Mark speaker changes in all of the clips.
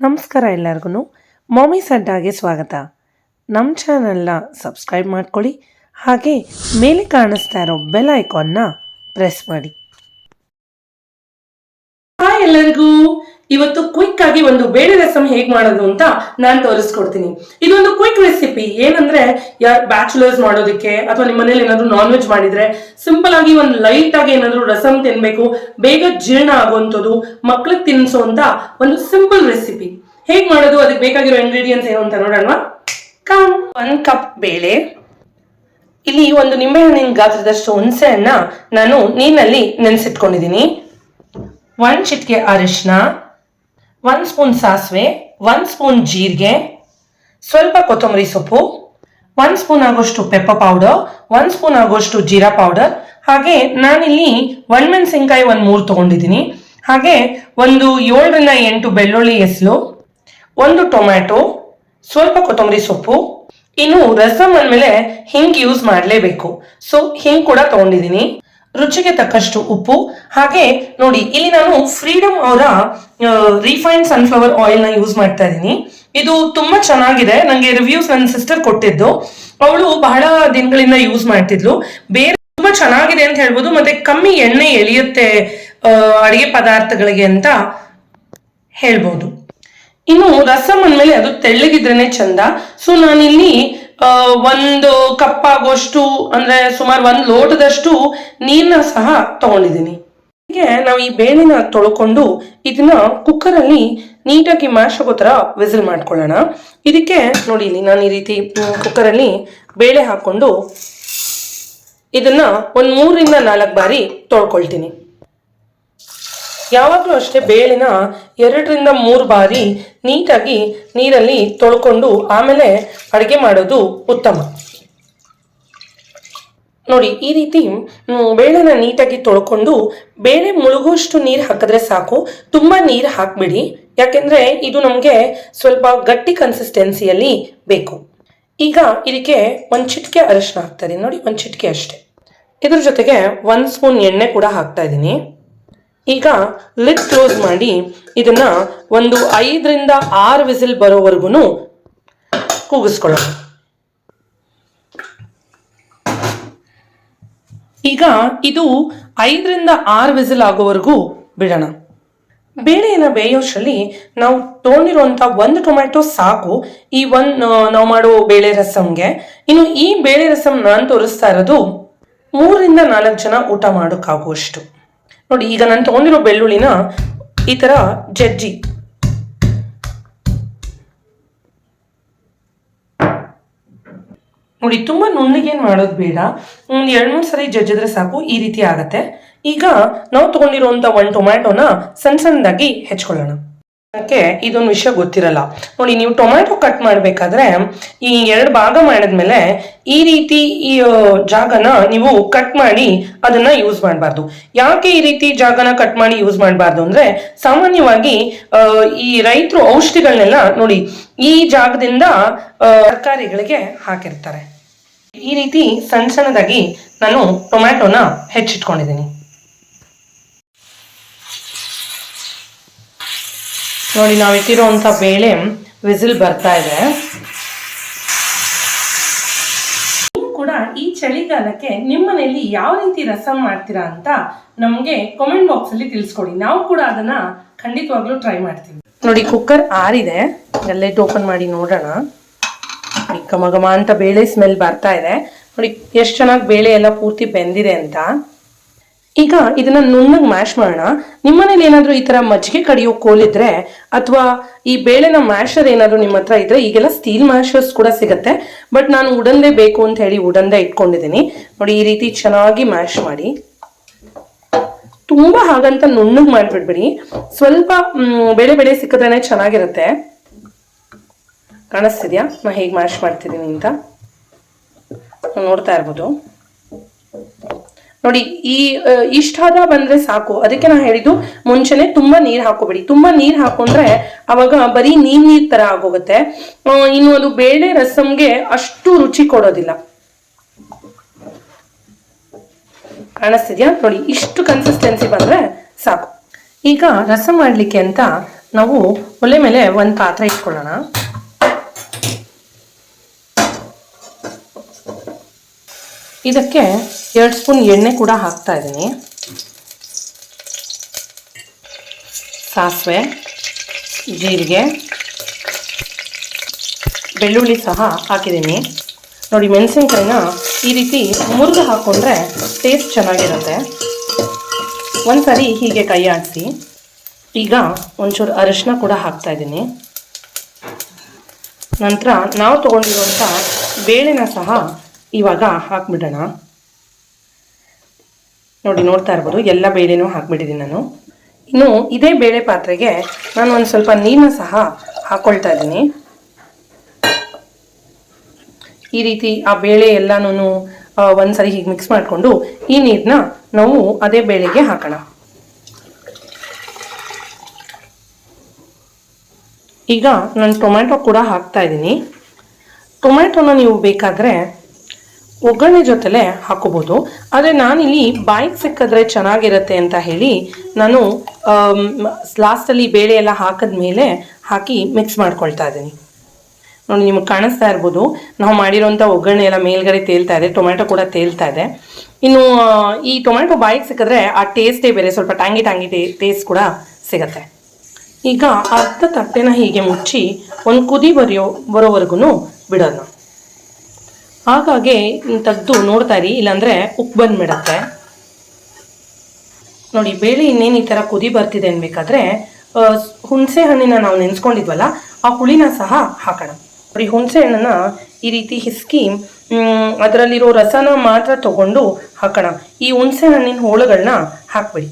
Speaker 1: ನಮಸ್ಕಾರ ಎಲ್ಲರಿಗೂ ಮಾಮೀಸ್ ಅಡ್ಡಾಗೆ ಸ್ವಾಗತ. ನಮ್ಮ ಚಾನಲ್ನ ಸಬ್ಸ್ಕ್ರೈಬ್ ಮಾಡ್ಕೊಳ್ಳಿ, ಹಾಗೆ ಮೇಲೆ ಕಾಣಿಸ್ತಾ ಇರೋ ಬೆಲ್ ಐಕಾನ್ನ ಪ್ರೆಸ್ ಮಾಡಿ.
Speaker 2: ಹಾಯ್ ಎಲ್ಲರಿಗೂ, ಇವತ್ತು ಕ್ವಿಕ್ ಆಗಿ ಒಂದು ಬೇಳೆ ರಸಂ ಹೇಗ್ ಮಾಡೋದು ಅಂತ ನಾನು ತೋರಿಸ್ಕೊಡ್ತೀನಿ. ಇದೊಂದು ಕ್ವಿಕ್ ರೆಸಿಪಿ. ಏನಂದ್ರೆ ಬ್ಯಾಚುಲರ್ಸ್ ಮಾಡೋದಕ್ಕೆ ಅಥವಾ ನಿಮ್ಮ ಮನೇಲಿ ಏನಾದ್ರು ನಾನ್ ವೆಜ್ ಮಾಡಿದ್ರೆ ಸಿಂಪಲ್ ಆಗಿ ಒಂದು ಲೈಟ್ ಆಗಿ ಏನಾದ್ರು ರಸಂ ತಿನ್ಬೇಕು, ಬೇಗ ಜೀರ್ಣ ಆಗುವಂಥದ್ದು, ಮಕ್ಳಿಗೆ ತಿನ್ಸೋಂತ ಒಂದು ಸಿಂಪಲ್ ರೆಸಿಪಿ. ಹೇಗ್ ಮಾಡೋದು, ಅದಕ್ಕೆ ಬೇಕಾಗಿರೋ ಇಂಗ್ರೀಡಿಯೆಂಟ್ಸ್ ಏನು ಅಂತ ನೋಡೋಣ. 1 ಕಪ್ ಬೇಳೆ, ಇಲ್ಲಿ ಒಂದು ನಿಂಬೆಹಣ್ಣಿನ ಗಾತ್ರದಷ್ಟು ಹುಣಸೆಹಣ್ಣ ನಾನು ನೀರಿನಲ್ಲಿ ನೆನೆಸಿಟ್ಕೊಂಡಿದ್ದೀನಿ. 1 ಚಿಟಿಕೆ ಅರಿಶಿನ, 1 ಸ್ಪೂನ್ ಸಾಸಿವೆ, 1 ಸ್ಪೂನ್ ಜೀರಿಗೆ, ಸ್ವಲ್ಪ ಕೊತ್ತಂಬರಿ ಸೊಪ್ಪು, 1 ಸ್ಪೂನ್ ಆಗೋಷ್ಟು ಪೆಪ್ಪರ್ ಪೌಡರ್, 1 ಸ್ಪೂನ್ ಆಗೋಷ್ಟು ಜೀರಾ ಪೌಡರ್, ಹಾಗೆ ನಾನಿಲ್ಲಿ ಒಣಮೆಣಸಿನ್ಕಾಯಿ 3 ತಗೊಂಡಿದ್ದೀನಿ, ಹಾಗೆ ಒಂದು 7 ರಿಂದ 8 ಬೆಳ್ಳುಳ್ಳಿ ಎಸಳು, 1 ಟೊಮ್ಯಾಟೊ, ಸ್ವಲ್ಪ ಕೊತ್ತಂಬರಿ ಸೊಪ್ಪು. ಇನ್ನು ರಸಂ ಅಂದಮೇಲೆ ಹಿಂಗ್ ಯೂಸ್ ಮಾಡಲೇಬೇಕು, ಸೊ ಹಿಂಗ್ ಕೂಡ ತಗೊಂಡಿದ್ದೀನಿ. ರುಚಿಗೆ ತಕ್ಕಷ್ಟು ಉಪ್ಪು. ಹಾಗೆ ನೋಡಿ, ಇಲ್ಲಿ ನಾನು ಫ್ರೀಡಮ್ ಅವರ ರಿಫೈನ್ಡ್ ಸನ್ಫ್ಲವರ್ ಆಯಿಲ್ ನ ಯೂಸ್ ಮಾಡ್ತಾ ಇದ್ದೀನಿ. ಇದು ತುಂಬಾ ಚೆನ್ನಾಗಿದೆ. ನಂಗೆ ರಿವ್ಯೂಸ್ ನನ್ನ ಸಿಸ್ಟರ್ ಕೊಟ್ಟಿದ್ದು, ಅವಳು ಬಹಳ ದಿನಗಳಿಂದ ಯೂಸ್ ಮಾಡ್ತಿದ್ಲು. ಬೇರೆ ತುಂಬಾ ಚೆನ್ನಾಗಿದೆ ಅಂತ ಹೇಳ್ಬೋದು, ಮತ್ತೆ ಕಮ್ಮಿ ಎಣ್ಣೆ ಎಳೆಯುತ್ತೆ ಅಡಿಗೆ ಪದಾರ್ಥಗಳಿಗೆ ಅಂತ ಹೇಳ್ಬೋದು. ಇನ್ನು ರಸಂ ಅಂದಮೇಲೆ ಅದು ತೆಳ್ಳಗಿದ್ರೇನೆ ಚಂದ. ಸೊ ನಾನಿಲ್ಲಿ 1 ಕಪ್ ಆಗೋಷ್ಟು ಅಂದ್ರೆ ಸುಮಾರು 1 ಲೋಟದಷ್ಟು ನೀರನ್ನ ಸಹ ತಗೊಂಡಿದ್ದೀನಿ. ಹೀಗೆ ನಾವು ಈ ಬೇಳೆನ ತೊಳ್ಕೊಂಡು ಇದನ್ನ ಕುಕ್ಕರ್ ಅಲ್ಲಿ ನೀಟಾಗಿ ಮ್ಯಾಶ್ ಆಗೋ ತರ ವಿಸಿಲ್ ಮಾಡ್ಕೊಳ್ಳೋಣ. ಇದಕ್ಕೆ ನೋಡಿ, ಇಲ್ಲಿ ನಾನು ಈ ರೀತಿ ಕುಕ್ಕರ್ ಅಲ್ಲಿ ಬೇಳೆ ಹಾಕೊಂಡು ಇದನ್ನ 3 ರಿಂದ 4 ಬಾರಿ ತೊಳ್ಕೊಳ್ತೀನಿ. ಯಾವಾಗಲೂ ಅಷ್ಟೇ ಬೇಳೆನ 2 ರಿಂದ 3 ಬಾರಿ ನೀಟಾಗಿ ನೀರಲ್ಲಿ ತೊಳ್ಕೊಂಡು ಆಮೇಲೆ ಅಡುಗೆ ಮಾಡೋದು ಉತ್ತಮ. ನೋಡಿ, ಈ ರೀತಿ ಬೇಳೆನ ನೀಟಾಗಿ ತೊಳ್ಕೊಂಡು ಬೇಳೆ ಮುಳುಗುವಷ್ಟು ನೀರು ಹಾಕಿದ್ರೆ ಸಾಕು, ತುಂಬಾ ನೀರು ಹಾಕ್ಬಿಡಿ, ಯಾಕೆಂದ್ರೆ ಇದು ನಮಗೆ ಸ್ವಲ್ಪ ಗಟ್ಟಿ ಕನ್ಸಿಸ್ಟೆನ್ಸಿಯಲ್ಲಿ ಬೇಕು. ಈಗ ಇದಕ್ಕೆ 1 ಚಿಟಿಕೆ ಅರಿಶಿನ ಹಾಕ್ತಾ ಇದೀನಿ. ನೋಡಿ, 1 ಚಿಟಿಕೆ ಅಷ್ಟೇ. ಇದ್ರ ಜೊತೆಗೆ 1 ಸ್ಪೂನ್ ಎಣ್ಣೆ ಕೂಡ ಹಾಕ್ತಾ ಇದ್ದೀನಿ. ಈಗ ಲಿಡ್ ಕ್ಲೋಸ್ ಮಾಡಿ ಇದನ್ನ 5 ರಿಂದ 6 ವಿಸಿಲ್ ಬರೋವರೆಗೂ ಕೂಗಿಸ್ಕೊಳ್ಳೋಣ. ಈಗ ಇದು 5 ರಿಂದ 6 ವಿಸಿಲ್ ಆಗೋವರೆಗೂ ಬಿಡೋಣ. ಬೇಳೆನ ಬೇಯೋಷ್ಟರಲ್ಲಿ ನಾವು ತೊಗೊಂಡಿರುವಂತ 1 ಟೊಮ್ಯಾಟೊ ಸಾಕು ಈ ನಾವು ಮಾಡೋ ಬೇಳೆ ರಸಂಗೆ. ಇನ್ನು ಈ ಬೇಳೆ ರಸಂ ನಾನು ತೋರಿಸ್ತಾ ಇರೋದು 3 ರಿಂದ 4 ಜನ ಊಟ ಮಾಡೋಕ್ಕಾಗುವಷ್ಟು. ನೋಡಿ, ಈಗ ನಾನು ತಗೊಂಡಿರೋ ಬೆಳ್ಳುಳ್ಳಿನ ಈ ತರ ಜಜ್ಜಿ ನೋಡಿ, ತುಂಬಾ ನುಣ್ಣಗೇನು ಮಾಡೋದು ಬೇಡ, 2-3 ಸರಿ ಜಜ್ಜಿದ್ರೆ ಸಾಕು, ಈ ರೀತಿ ಆಗತ್ತೆ. ಈಗ ನಾವು ತಗೊಂಡಿರುವಂತ 1 ಟೊಮ್ಯಾಟೊನ ಸಣ್ಣದಾಗಿ ಹೆಚ್ಕೊಳ್ಳೋಣ. ಇದೊಂದು ವಿಷಯ ಗೊತ್ತಿರಲ್ಲ ನೋಡಿ, ನೀವು ಟೊಮ್ಯಾಟೊ ಕಟ್ ಮಾಡ್ಬೇಕಾದ್ರೆ ಈ 2 ಭಾಗ ಮಾಡಿದ್ಮೇಲೆ ಈ ರೀತಿ ಈ ಜಾಗನ ನೀವು ಕಟ್ ಮಾಡಿ ಅದನ್ನ ಯೂಸ್ ಮಾಡಬಾರ್ದು. ಯಾಕೆ ಈ ರೀತಿ ಜಾಗನ ಕಟ್ ಮಾಡಿ ಯೂಸ್ ಮಾಡಬಾರ್ದು ಅಂದ್ರೆ, ಸಾಮಾನ್ಯವಾಗಿ ಈ ರೈತರು ಔಷಧಿಗಳನ್ನೆಲ್ಲ ನೋಡಿ ಈ ಜಾಗದಿಂದ ತರಕಾರಿಗಳಿಗೆ ಹಾಕಿರ್ತಾರೆ. ಈ ರೀತಿ ಸಣ್ಣದಾಗಿ ನಾನು ಟೊಮ್ಯಾಟೊನ ಹೆಚ್ಚಿಟ್ಕೊಂಡಿದ್ದೀನಿ. ನೋಡಿ, ನಾವು ಇಟ್ಟಿರುವಂತ ಬೇಳೆ ವಿಸಿಲ್ ಬರ್ತಾ ಇದೆ. ಕೂಡ ಈ ಚಳಿಗಾಲಕ್ಕೆ ನಿಮ್ಮ ಮನೆಯಲ್ಲಿ ಯಾವ ರೀತಿ ರಸಂ ಮಾಡ್ತೀರಾ ಅಂತ ನಮ್ಗೆ ಕಾಮೆಂಟ್ ಬಾಕ್ಸ್ ಅಲ್ಲಿ ತಿಳಿಸ್ಕೊಡಿ. ನಾವು ಕೂಡ ಅದನ್ನ ಖಂಡಿತವಾಗ್ಲೂ ಟ್ರೈ ಮಾಡ್ತೀವಿ. ನೋಡಿ, ಕುಕ್ಕರ್ ಆರಿದೆ, ಎಲ್ಲ ಓಪನ್ ಮಾಡಿ ನೋಡೋಣ. ಘಮ ಘಮ ಅಂತ ಬೇಳೆ ಸ್ಮೆಲ್ ಬರ್ತಾ ಇದೆ. ನೋಡಿ ಎಷ್ಟು ಚೆನ್ನಾಗಿ ಬೇಳೆ ಎಲ್ಲ ಪೂರ್ತಿ ಬೆಂದಿದೆ ಅಂತ. ಈಗ ಇದನ್ನ ನುಣ್ಣಗೆ ಮ್ಯಾಶ್ ಮಾಡೋಣ. ನಿಮ್ಮನೇಲಿ ಏನಾದ್ರು ಈ ತರ ಮಜ್ಜಿಗೆ ಕಡಿಯೋ ಕೋಲಿದ್ರೆ ಅಥವಾ ಈ ಬೇಳೆನ ಮ್ಯಾಶರ್ ಏನಾದ್ರು ನಿಮ್ಮ ಹತ್ರ ಇದ್ರೆ, ಈಗೆಲ್ಲ ಸ್ಟೀಲ್ ಮ್ಯಾಶರ್ಸ್ ಕೂಡ ಸಿಗತ್ತೆ, ಬಟ್ ನಾನು ಉಡನ್ದೇ ಬೇಕು ಅಂತ ಹೇಳಿ ಉಡನ್ದೇ ಇಟ್ಕೊಂಡಿದ್ದೀನಿ. ನೋಡಿ, ಈ ರೀತಿ ಚೆನ್ನಾಗಿ ಮ್ಯಾಶ್ ಮಾಡಿ. ತುಂಬಾ ಹಾಗಂತ ನುಣ್ಣಗೆ ಮಾಡ್ಬಿಡ್ಬೇಡಿ, ಸ್ವಲ್ಪ ಬೇಳೆ ಸಿಕ್ಕಿದ್ರೇನೆ ಚೆನ್ನಾಗಿರುತ್ತೆ. ಕಾಣಿಸ್ತಿದ್ಯಾ ನಾ ಹೇಗೆ ಮ್ಯಾಶ್ ಮಾಡ್ತಿದ್ದೀನಿ ಅಂತ? ನೋಡ್ತಾ ಇರ್ಬೋದು. ನೋಡಿ, ಇಷ್ಟಾದ ಬಂದ್ರೆ ಸಾಕು. ಅದಕ್ಕೆ ನಾ ಹೇಳಿದ್ದು ಮುಂಚೆನೆ ತುಂಬಾ ನೀರ್ ಹಾಕೋಬೇಡಿ. ತುಂಬಾ ನೀರ್ ಹಾಕೊಂಡ್ರೆ ಅವಾಗ ಬರೀ ನೀರ್ ತರ ಆಗೋಗುತ್ತೆ. ಇನ್ನು ಅದು ಬೇಳೆ ರಸಂಗೆ ಅಷ್ಟು ರುಚಿ ಕೊಡೋದಿಲ್ಲ. ಕಾಣಿಸ್ತಿದ್ಯಾ? ನೋಡಿ, ಇಷ್ಟು ಕನ್ಸಿಸ್ಟೆನ್ಸಿ ಬಂದ್ರೆ ಸಾಕು. ಈಗ ರಸಂ ಮಾಡ್ಲಿಕ್ಕೆ ಅಂತ ನಾವು ಒಲೆ ಮೇಲೆ ಒಂದು ಪಾತ್ರೆ ಇಟ್ಕೊಳ್ಳೋಣ. ಇದಕ್ಕೆ 2 ಸ್ಪೂನ್ ಎಣ್ಣೆ ಕೂಡ ಹಾಕ್ತಾ ಇದ್ದೀನಿ. ಸಾಸಿವೆ, ಜೀರಿಗೆ, ಬೆಳ್ಳುಳ್ಳಿ ಸಹ ಹಾಕಿದ್ದೀನಿ. ನೋಡಿ, ಮೆಣಸಿನ್ಕಾಯಿನ ಈ ರೀತಿ ಮುರಿದು ಹಾಕ್ಕೊಂಡ್ರೆ ಟೇಸ್ಟ್ ಚೆನ್ನಾಗಿರುತ್ತೆ. ಒಂದ್ಸರಿ ಹೀಗೆ ಕೈ ಆಡಿಸಿ. ಈಗ ಒಂಚೂರು ಅರಿಶಿನ ಕೂಡ ಹಾಕ್ತಾ ಇದ್ದೀನಿ. ನಂತರ ನಾವು ತೊಗೊಂಡಿರುವಂಥ ಬೇಳೆನ ಸಹ ಇವಾಗ ಹಾಕ್ಬಿಡೋಣ. ನೋಡಿ, ನೋಡ್ತಾ ಇರ್ಬೋದು, ಎಲ್ಲ ಬೇಳೆನೂ ಹಾಕ್ಬಿಟ್ಟಿದ್ದೀನಿ ನಾನು. ಇನ್ನು ಇದೇ ಬೇಳೆ ಪಾತ್ರೆಗೆ ನಾನು ಒಂದು ಸ್ವಲ್ಪ ನೀರನ್ನ ಸಹ ಹಾಕ್ಕೊಳ್ತಾ ಇದ್ದೀನಿ. ಈ ರೀತಿ ಆ ಬೇಳೆ ಎಲ್ಲನೂ ಒಂದ್ಸರಿ ಹೀಗೆ ಮಿಕ್ಸ್ ಮಾಡಿಕೊಂಡು ಈ ನೀರನ್ನ ನಾವು ಅದೇ ಬೇಳೆಗೆ ಹಾಕೋಣ. ಈಗ ನಾನು ಟೊಮ್ಯಾಟೊ ಕೂಡ ಹಾಕ್ತಾ ಇದ್ದೀನಿ. ಟೊಮ್ಯಾಟೊನ ನೀವು ಬೇಕಾದರೆ ಒಗ್ಗರಣೆ ಜೊತೆಲೇ ಹಾಕೋಬೋದು, ಆದರೆ ನಾನಿಲ್ಲಿ ಬಾಯಿಗೆ ಸಿಕ್ಕಿದ್ರೆ ಚೆನ್ನಾಗಿರುತ್ತೆ ಅಂತ ಹೇಳಿ ನಾನು ಲಾಸ್ಟಲ್ಲಿ ಬೇಳೆ ಎಲ್ಲ ಹಾಕಿದ್ಮೇಲೆ ಹಾಕಿ ಮಿಕ್ಸ್ ಮಾಡ್ಕೊಳ್ತಾ ಇದ್ದೀನಿ. ನೋಡಿ, ನಿಮ್ಗೆ ಕಾಣಿಸ್ತಾ ಇರ್ಬೋದು, ನಾವು ಮಾಡಿರೋಂಥ ಒಗ್ಗರಣೆ ಎಲ್ಲ ಮೇಲ್ಗಡೆ ತೇಲ್ತಾ ಇದೆ, ಟೊಮ್ಯಾಟೊ ಕೂಡ ತೇಲ್ತಾ ಇದೆ. ಇನ್ನು ಈ ಟೊಮ್ಯಾಟೊ ಬಾಯಿಗೆ ಸಿಕ್ಕಿದ್ರೆ ಆ ಟೇಸ್ಟೇ ಬೇರೆ, ಸ್ವಲ್ಪ ಟ್ಯಾಂಗಿ ಟೇಸ್ಟ್ ಕೂಡ ಸಿಗತ್ತೆ. ಈಗ ಅರ್ಧ ತಟ್ಟೆನ ಹೀಗೆ ಮುಚ್ಚಿ ಒಂದು ಕುದಿ ಬರೋವರೆಗೂ ಬಿಡೋಣ. ಹಾಗಾಗಿ ತೆಗೆದು ನೋಡ್ತಾ ಇರಿ, ಇಲ್ಲಾಂದರೆ ಉಪ್ಪು ಬಂದ್ಬಿಡತ್ತೆ. ನೋಡಿ, ಬೇಳೆ ಇನ್ನೇನು ಈ ಥರ ಕುದಿ ಬರ್ತಿದೆ ಅನ್ಬೇಕಾದ್ರೆ ಹುಣಸೆ ಹಣ್ಣಿನ ನಾವು ನೆನೆಸ್ಕೊಂಡಿದ್ವಲ್ಲ, ಆ ಹುಳಿನ ಸಹ ಹಾಕೋಣ. ಈ ಹುಣಸೆ ಹಣ್ಣನ್ನು ಈ ರೀತಿ ಹಿಸ್ಕಿ ಅದರಲ್ಲಿರೋ ರಸನ ಮಾತ್ರ ತಗೊಂಡು ಹಾಕೋಣ. ಈ ಹುಣಸೆ ಹಣ್ಣಿನ ಹೋಳುಗಳನ್ನ ಹಾಕ್ಬಿಡಿ.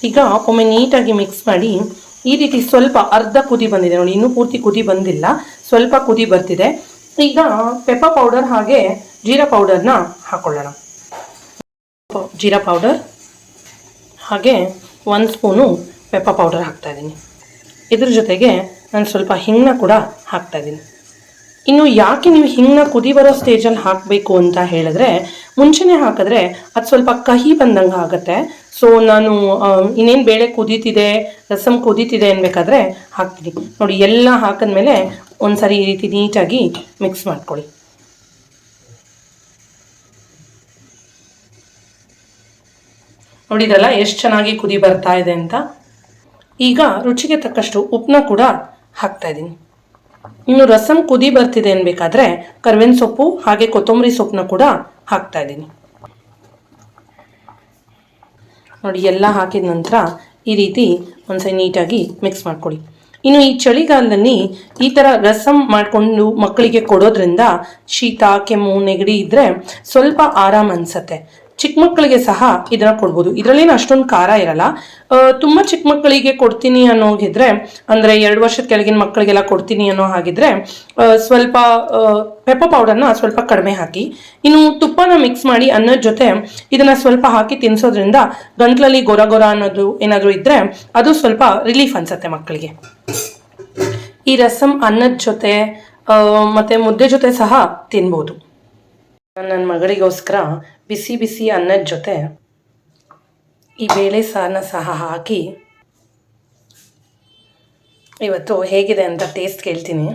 Speaker 2: ಈಗ ಒಮ್ಮೆ ನೀಟಾಗಿ ಮಿಕ್ಸ್ ಮಾಡಿ ಈ ರೀತಿ ಸ್ವಲ್ಪ ಅರ್ಧ ಕುದಿ ಬಂದಿದೆ ನೋಡಿ, ಇನ್ನೂ ಪೂರ್ತಿ ಕುದಿ ಬಂದಿಲ್ಲ, ಸ್ವಲ್ಪ ಕುದಿ ಬರ್ತಿದೆ. ಈಗ ಪೆಪ್ಪರ್ ಪೌಡರ್ ಹಾಗೆ ಜೀರಾ ಪೌಡರ್ನ ಹಾಕೊಳ್ಳೋಣ. ಜೀರಾ ಪೌಡರ್ ಹಾಗೆ 1 ಸ್ಪೂನು ಪೆಪ್ಪರ್ ಪೌಡರ್ ಹಾಕ್ತಾ ಇದ್ದೀನಿ. ಇದ್ರ ಜೊತೆಗೆ ನಾನು ಸ್ವಲ್ಪ ಹಿಂಗನ್ನ ಕೂಡ ಹಾಕ್ತಾ ಇದ್ದೀನಿ. ಇನ್ನು ಯಾಕೆ ನೀವು ಹಿಂಗನ್ನ ಕುದಿ ಬರೋ ಸ್ಟೇಜಲ್ಲಿ ಹಾಕಬೇಕು ಅಂತ ಹೇಳಿದ್ರೆ, ಮುಂಚೆನೇ ಹಾಕಿದ್ರೆ ಅದು ಸ್ವಲ್ಪ ಕಹಿ ಬಂದಂಗೆ ಆಗುತ್ತೆ. ಸೊ ನಾನು ಇನ್ನೇನು ಬೇಳೆ ಕುದೀತಿದೆ, ರಸಮ್ ಕುದೀತಿದೆ ಅನ್ಬೇಕಾದ್ರೆ ಹಾಕ್ತೀನಿ. ನೋಡಿ, ಎಲ್ಲ ಹಾಕಿದ್ಮೇಲೆ ಒಂದ್ಸರಿ ಈ ರೀತಿ ನೀಟಾಗಿ ಮಿಕ್ಸ್ ಮಾಡ್ಕೊಳ್ಳಿ. ನೋಡಿದ್ರಲ್ಲ ಎಷ್ಟು ಚೆನ್ನಾಗಿ ಕುದಿ ಬರ್ತಾ ಇದೆ ಅಂತ. ಈಗ ರುಚಿಗೆ ತಕ್ಕಷ್ಟು ಉಪ್ಪನ್ನ ಕೂಡ ಹಾಕ್ತಾ ಇದ್ದೀನಿ. ಇನ್ನು ರಸಮ್ ಕುದಿ ಬರ್ತಿದೆ ಅನ್ಬೇಕಾದ್ರೆ ಕರ್ಬೇವಿನ ಸೊಪ್ಪು ಹಾಗೆ ಕೊತ್ತಂಬರಿ ಸೊಪ್ಪನ್ನ ಕೂಡ ಹಾಕ್ತಾ ಇದ್ದೀನಿ. ನೋಡಿ, ಎಲ್ಲ ಹಾಕಿದ ನಂತರ ಈ ರೀತಿ ಒಂದ್ಸರಿ ನೀಟಾಗಿ ಮಿಕ್ಸ್ ಮಾಡ್ಕೊಳ್ಳಿ. ಇನ್ನು ಈ ಚಳಿಗಾಲದಲ್ಲಿ ಈ ಥರ ರಸಮ್ ಮಾಡಿಕೊಂಡು ಮಕ್ಕಳಿಗೆ ಕೊಡೋದ್ರಿಂದ ಶೀತ, ಕೆಮ್ಮು, ನೆಗಡಿ ಇದ್ದರೆ ಸ್ವಲ್ಪ ಆರಾಮ್ ಅನಿಸುತ್ತೆ. ಚಿಕ್ಕ ಮಕ್ಕಳಿಗೆ ಸಹ ಇದನ್ನ ಕೊಡ್ಬೋದು. ಇದರಲ್ಲೇನು ಅಷ್ಟೊಂದು ಖಾರ ಇರಲ್ಲ. ತುಂಬ ಚಿಕ್ಕ ಮಕ್ಕಳಿಗೆ ಕೊಡ್ತೀನಿ ಅನ್ನೋಗಿದ್ರೆ, ಅಂದರೆ 2 ವರ್ಷದ ಕೆಳಗಿನ ಮಕ್ಕಳಿಗೆಲ್ಲ ಕೊಡ್ತೀನಿ ಅನ್ನೋ ಹಾಗಿದ್ರೆ ಸ್ವಲ್ಪ ಪೆಪ್ಪರ್ ಪೌಡರ್ನ ಸ್ವಲ್ಪ ಕಡಿಮೆ ಹಾಕಿ, ಇನ್ನು ತುಪ್ಪನ ಮಿಕ್ಸ್ ಮಾಡಿ ಅನ್ನದ ಜೊತೆ ಇದನ್ನ ಸ್ವಲ್ಪ ಹಾಕಿ ತಿನ್ನಿಸೋದ್ರಿಂದ ಗಂಟ್ಲಲ್ಲಿ ಗೊರ ಅನ್ನೋದು ಏನಾದರೂ ಇದ್ದರೆ ಅದು ಸ್ವಲ್ಪ ರಿಲೀಫ್ ಅನ್ಸುತ್ತೆ ಮಕ್ಕಳಿಗೆ. ಈ ರಸಮ್ ಅನ್ನದ ಜೊತೆ ಮತ್ತು ಮುದ್ದೆ ಜೊತೆ ಸಹ ತಿನ್ಬೋದು. ನನ್ನ ಮಗಳಿಗೋಸ್ಕರ ಬಿಸಿ ಬಿಸಿ ಅನ್ನದ ಜೊತೆ ಈ ಬೇಳೆ ಸಾರನ್ನ ಸಹ ಹಾಕಿ ಇವತ್ತು ಹೇಗಿದೆ ಅಂತ ಟೇಸ್ಟ್ ಕೇಳ್ತೀನಿ.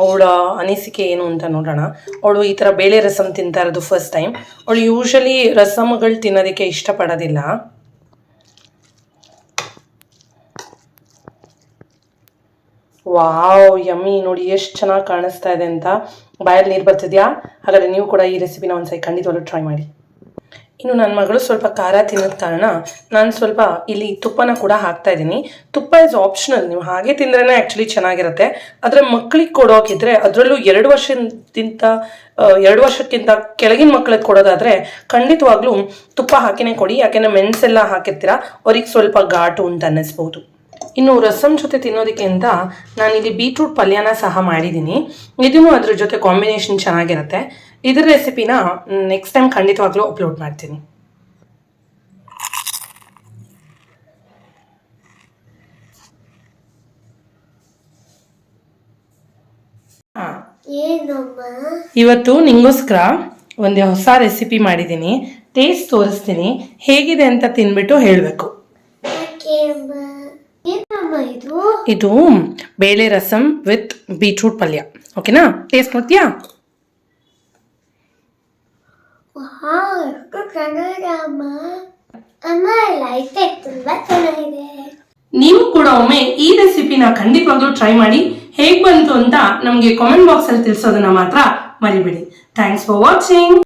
Speaker 2: ಅವಳ ಅನಿಸಿಕೆ ಏನು ಅಂತ ನೋಡೋಣ. ಅವಳು ಈ ಥರ ಬೇಳೆ ರಸಮ್ ತಿಂತಾ ಇರೋದು ಫಸ್ಟ್ ಟೈಮ್. ಅವಳು ಯೂಶಲಿ ರಸಮ್ಗಳು ತಿನ್ನೋದಕ್ಕೆ ಇಷ್ಟಪಡೋದಿಲ್ಲ. Wow, yummy! ನೋಡಿ ಎಷ್ಟು ಚೆನ್ನಾಗಿ ಕಾಣಿಸ್ತಾ ಇದೆ ಅಂತ ಬಾಯಲ್ಲಿ ನೀರು ಬರ್ತಿದ್ಯಾ? ಹಾಗಾದರೆ ನೀವು ಕೂಡ ಈ ರೆಸಿಪಿನ ಒಂದ್ಸರಿ ಖಂಡಿತವಾಗ್ಲೂ ಟ್ರೈ ಮಾಡಿ. ಇನ್ನು ನನ್ನ ಮಗಳು ಸ್ವಲ್ಪ ಖಾರ ತಿನ್ನೋದ ಕಾರಣ ನಾನು ಸ್ವಲ್ಪ ಇಲ್ಲಿ ತುಪ್ಪನ ಕೂಡ ಹಾಕ್ತಾ ಇದ್ದೀನಿ. ತುಪ್ಪ ಇಸ್ ಆಪ್ಷನಲ್, ನೀವು ಹಾಗೆ ತಿಂದ್ರೇ ಆ್ಯಕ್ಚುಲಿ ಚೆನ್ನಾಗಿರುತ್ತೆ. ಆದರೆ ಮಕ್ಕಳಿಗೆ ಕೊಡೋಕಿದ್ರೆ, ಅದರಲ್ಲೂ 2 ವರ್ಷಕ್ಕಿಂತ ಕೆಳಗಿನ ಮಕ್ಕಳಿಗೆ ಕೊಡೋದಾದರೆ ಖಂಡಿತವಾಗ್ಲೂ ತುಪ್ಪ ಹಾಕಿನೇ ಕೊಡಿ. ಯಾಕೆಂದರೆ ಮೆಣಸೆಲ್ಲ ಹಾಕಿರ್ತೀರ, ಅವ್ರಿಗೆ ಸ್ವಲ್ಪ ಘಾಟು ಅಂತ ಅನ್ನಿಸ್ಬೋದು. ಇನ್ನು ರಸಮ್ ಜೊತೆ ತಿನ್ನೋದಕ್ಕೆ ಅಂತ ನಾನಿಲ್ಲಿ ಬೀಟ್ರೂಟ್ ಪಲ್ಯನ ಸಹ ಮಾಡಿದ್ದೀನಿ. ಇದನ್ನು ಅದ್ರ ಜೊತೆ ಕಾಂಬಿನೇಷನ್ ಚೆನ್ನಾಗಿರುತ್ತೆ. ಇದರ ರೆಸಿಪಿನ ನೆಕ್ಸ್ಟ್ ಟೈಮ್ ಖಂಡಿತವಾಗ್ಲೂ ಅಪ್ಲೋಡ್ ಮಾಡ್ತೀನಿ. ಇವತ್ತು ನಿಂಗೋಸ್ಕರ ಒಂದು ಹೊಸ ರೆಸಿಪಿ ಮಾಡಿದ್ದೀನಿ. ಟೇಸ್ಟ್ ತೋರಿಸ್ತೀನಿ, ಹೇಗಿದೆ ಅಂತ ತಿನ್ಬಿಟ್ಟು ಹೇಳಬೇಕು.
Speaker 3: ಏನಮ್ಮ ಇದು?
Speaker 2: ಇದು ಬೇಳೆ ರಸಂ ವಿತ್ ಬೀಟ್ರೂಟ್ ಪಲ್ಯ. ಓಕೆನಾ? ಟೇಸ್ಟ್ ನೋಡ್ತೀಯಾ?
Speaker 3: ವಾವ್, ಎಷ್ಟು ಚೆನ್ನಾಗಿದೆ ಅಮ್ಮ. ಅಮ್ಮ ಲೈಟ್ ತುಂಬಾ ಚೆನ್ನಾಗಿದೆ.
Speaker 2: ನೀವು ಕೂಡ ಒಮ್ಮೆ ಈ ರೆಸಿಪಿನ ಖಂಡಿತವಾಗ್ಲೂ ಟ್ರೈ ಮಾಡಿ. ಹೇಗ್ ಬಂತು ಅಂತ ನಮಗೆ ಕಾಮೆಂಟ್ ಬಾಕ್ಸ್ ಅಲ್ಲಿ ತಿಳಿಸೋದನ್ನ ಮಾತ್ರ ಮರಿಬೇಡಿ. Thanks for watching.